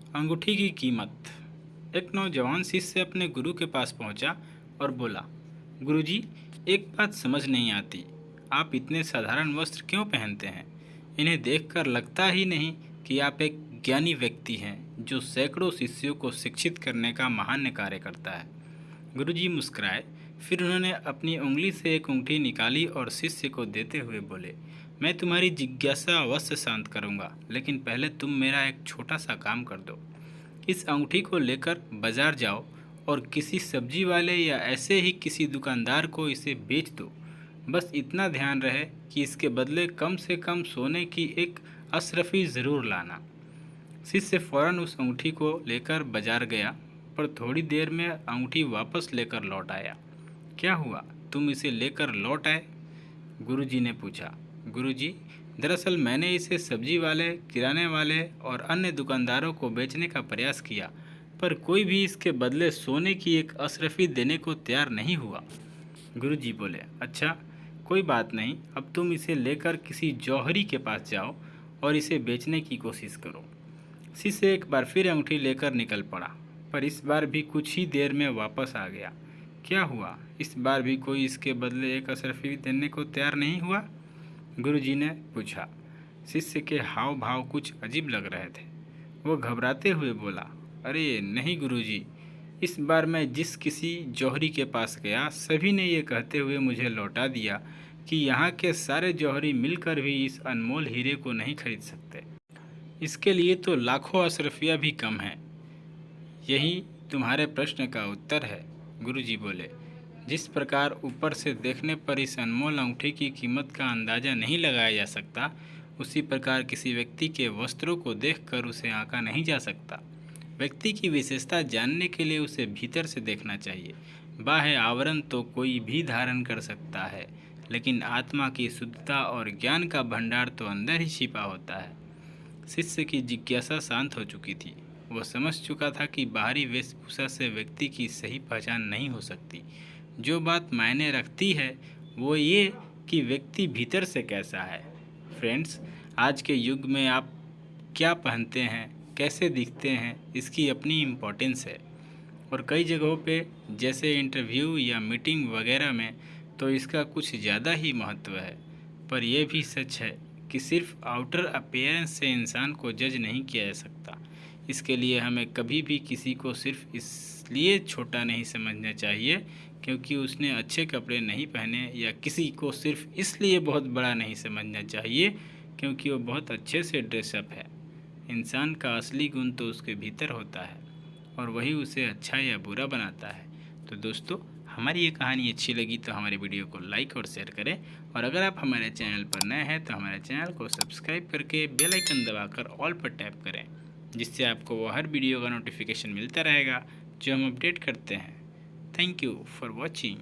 अंगूठी की कीमत। एक नौजवान शिष्य अपने गुरु के पास पहुंचा और बोला, गुरुजी, एक बात समझ नहीं आती। आप इतने साधारण वस्त्र क्यों पहनते हैं? इन्हें देखकर लगता ही नहीं कि आप एक ज्ञानी व्यक्ति हैं जो सैकड़ों शिष्यों को शिक्षित करने का महान कार्य करता है। गुरुजी मुस्कुराए। फिर उन्होंने अपनी उंगली से एक अंगूठी निकाली और शिष्य को देते हुए बोले, मैं तुम्हारी जिज्ञासा अवश्य शांत करूंगा, लेकिन पहले तुम मेरा एक छोटा सा काम कर दो। इस अंगूठी को लेकर बाजार जाओ और किसी सब्जी वाले या ऐसे ही किसी दुकानदार को इसे बेच दो। बस इतना ध्यान रहे कि इसके बदले कम से कम सोने की एक अशरफी ज़रूर लाना। शिष्य फौरन उस अंगूठी को लेकर बाजार गया, पर थोड़ी देर में अंगूठी वापस लेकर लौट आया। क्या हुआ, तुम इसे लेकर लौट आए? गुरुजी ने पूछा। गुरुजी, दरअसल मैंने इसे सब्जी वाले, किराने वाले और अन्य दुकानदारों को बेचने का प्रयास किया, पर कोई भी इसके बदले सोने की एक अशरफी देने को तैयार नहीं हुआ। गुरुजी बोले, अच्छा, कोई बात नहीं, अब तुम इसे लेकर किसी जौहरी के पास जाओ और इसे बेचने की कोशिश करो। शिष्य एक बार फिर अंगूठी लेकर निकल पड़ा, पर इस बार भी कुछ ही देर में वापस आ गया। क्या हुआ, इस बार भी कोई इसके बदले एक अशरफी देने को तैयार नहीं हुआ? गुरुजी ने पूछा। शिष्य के हाव भाव कुछ अजीब लग रहे थे। वो घबराते हुए बोला, अरे नहीं गुरुजी, इस बार मैं जिस किसी जौहरी के पास गया, सभी ने ये कहते हुए मुझे लौटा दिया कि यहाँ के सारे जौहरी मिलकर भी इस अनमोल हीरे को नहीं खरीद सकते। इसके लिए तो लाखों अशरफिया भी कम हैं। यही तुम्हारे प्रश्न का उत्तर है, गुरुजी बोले। जिस प्रकार ऊपर से देखने पर इस अनमोल अंगूठी की कीमत का अंदाज़ा नहीं लगाया जा सकता, उसी प्रकार किसी व्यक्ति के वस्त्रों को देखकर उसे आंका नहीं जा सकता। व्यक्ति की विशेषता जानने के लिए उसे भीतर से देखना चाहिए। बाह्य आवरण तो कोई भी धारण कर सकता है, लेकिन आत्मा की शुद्धता और ज्ञान का भंडार तो अंदर ही छिपा होता है। शिष्य की जिज्ञासा शांत हो चुकी थी। वह समझ चुका था कि बाहरी वेशभूषा से व्यक्ति की सही पहचान नहीं हो सकती। जो बात मायने रखती है वो ये कि व्यक्ति भीतर से कैसा है। फ्रेंड्स, आज के युग में आप क्या पहनते हैं, कैसे दिखते हैं, इसकी अपनी इम्पोर्टेंस है। और कई जगहों पे जैसे इंटरव्यू या मीटिंग वगैरह में तो इसका कुछ ज़्यादा ही महत्व है। पर यह भी सच है कि सिर्फ आउटर अपीयरेंस से इंसान को जज नहीं किया जा सकता। इसके लिए हमें कभी भी किसी को सिर्फ इसलिए छोटा नहीं समझना चाहिए क्योंकि उसने अच्छे कपड़े नहीं पहने, या किसी को सिर्फ इसलिए बहुत बड़ा नहीं समझना चाहिए क्योंकि वो बहुत अच्छे से ड्रेसअप है। इंसान का असली गुण तो उसके भीतर होता है और वही उसे अच्छा या बुरा बनाता है। तो दोस्तों, हमारी ये कहानी अच्छी लगी तो हमारे वीडियो को लाइक और शेयर करें, और अगर आप हमारे चैनल पर नए हैं तो हमारे चैनल को सब्सक्राइब करके बेल आइकन दबाकर ऑल पर टैप करें, जिससे आपको वो हर वीडियो का नोटिफिकेशन मिलता रहेगा जो हम अपडेट करते हैं। Thank you for watching.